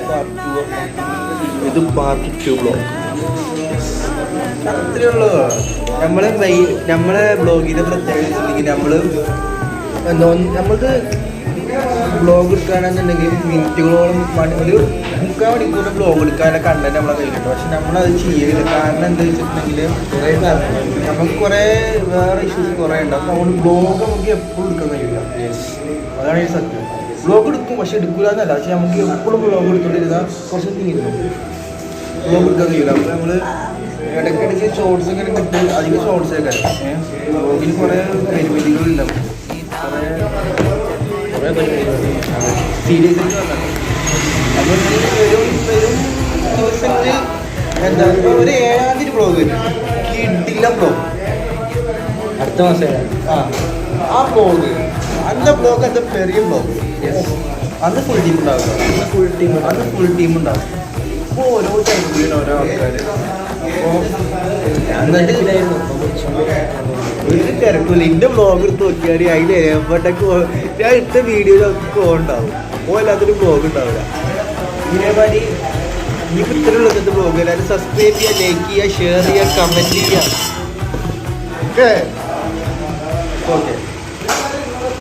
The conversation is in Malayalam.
പാർട്ട് 2, ഇത് പാർട്ട് 2 ബ്ലോഗ്. അത്രയേ ഉള്ളൂ. നമ്മളെ ബ്ലോഗിൻ്റെ പ്രത്യേകത നമ്മൾക്ക് ബ്ലോഗ് എടുക്കുകയാണെന്നുണ്ടെങ്കിൽ മിനിറ്റുകളോളം ഒരു 3/4 മണിക്കൂറിൻ്റെ ബ്ലോഗ് എടുക്കാനുള്ള കണ്ടന്റ് നമ്മളെ കയ്യിലുണ്ട്. പക്ഷെ നമ്മളത് ചെയ്യലില്ല. കാരണം എന്താ വെച്ചിട്ടുണ്ടെങ്കിൽ നമുക്ക് കുറേ വേറെ ഇഷ്യൂസ് കുറേ ഉണ്ട്. അപ്പോൾ അതുകൊണ്ട് ബ്ലോഗ് നമുക്ക് എപ്പോഴും എടുക്കാൻ കഴിയില്ല. അതാണ് ഈ സത്യം. ബ്ലോഗ് എടുക്കും, പക്ഷെ എടുക്കില്ല എന്നല്ല. പക്ഷെ നമുക്ക് എപ്പോഴും ബ്ലോഗ് എടുത്തോണ്ടിരുന്നാൽ കുറച്ച് തീരുന്നു, ബ്ലോഗ് എടുക്കാൻ കഴിയില്ല. അപ്പോൾ നമ്മൾ ഇടയ്ക്കിടയ്ക്ക് ഷോർട്സ് ഇങ്ങനെ കിട്ടും. അധികം ഷോർട്സ് ഒക്കെ ബ്ലോഗിന് കുറേ പരിമിതികളുണ്ടാവും. സീരിയസ് അപ്പോൾ വരും ദിവസങ്ങളിൽ എന്താ ഇപ്പോൾ ഒരു 7-ാം തീയതി ബ്ലോഗ് വരും. കിട്ടില്ല ബ്ലോഗ് അടുത്ത മാസം. ആ ബ്ലോഗ് அந்த ബ്ലോഗ് அந்த பெரிய ബ്ലോഗ് അന്ന് ഫുൾ ടീം ഉണ്ടാകും. അന്ന് ഫുൾ ടീം ഉണ്ടാകും. അപ്പോൾ ഓരോ ടൈമിലാണ് ഓരോ ആൾക്കാർ. അപ്പോൾ ഒരു തിരക്കില്ല. എൻ്റെ ബ്ലോഗ് എടുത്ത് നോക്കിയാൽ അതിൽ എവിടേക്ക് ഞാൻ ഇട്ട വീഡിയോയിലൊക്കെ ഉണ്ടാവും. എല്ലാത്തിനും ബ്ലോഗ് ഉണ്ടാവില്ല. ഇതേമാതിരി ഇനിയിപ്പോൾ ഇത്രയുള്ള ഇന്നത്തെ ബ്ലോഗ്. എല്ലാവരും സബ്സ്ക്രൈബ് ചെയ്യുക, ലൈക്ക് ചെയ്യുക, ഷെയർ ചെയ്യുക, കമൻറ്റ് ചെയ്യുക. ഓക്കെ.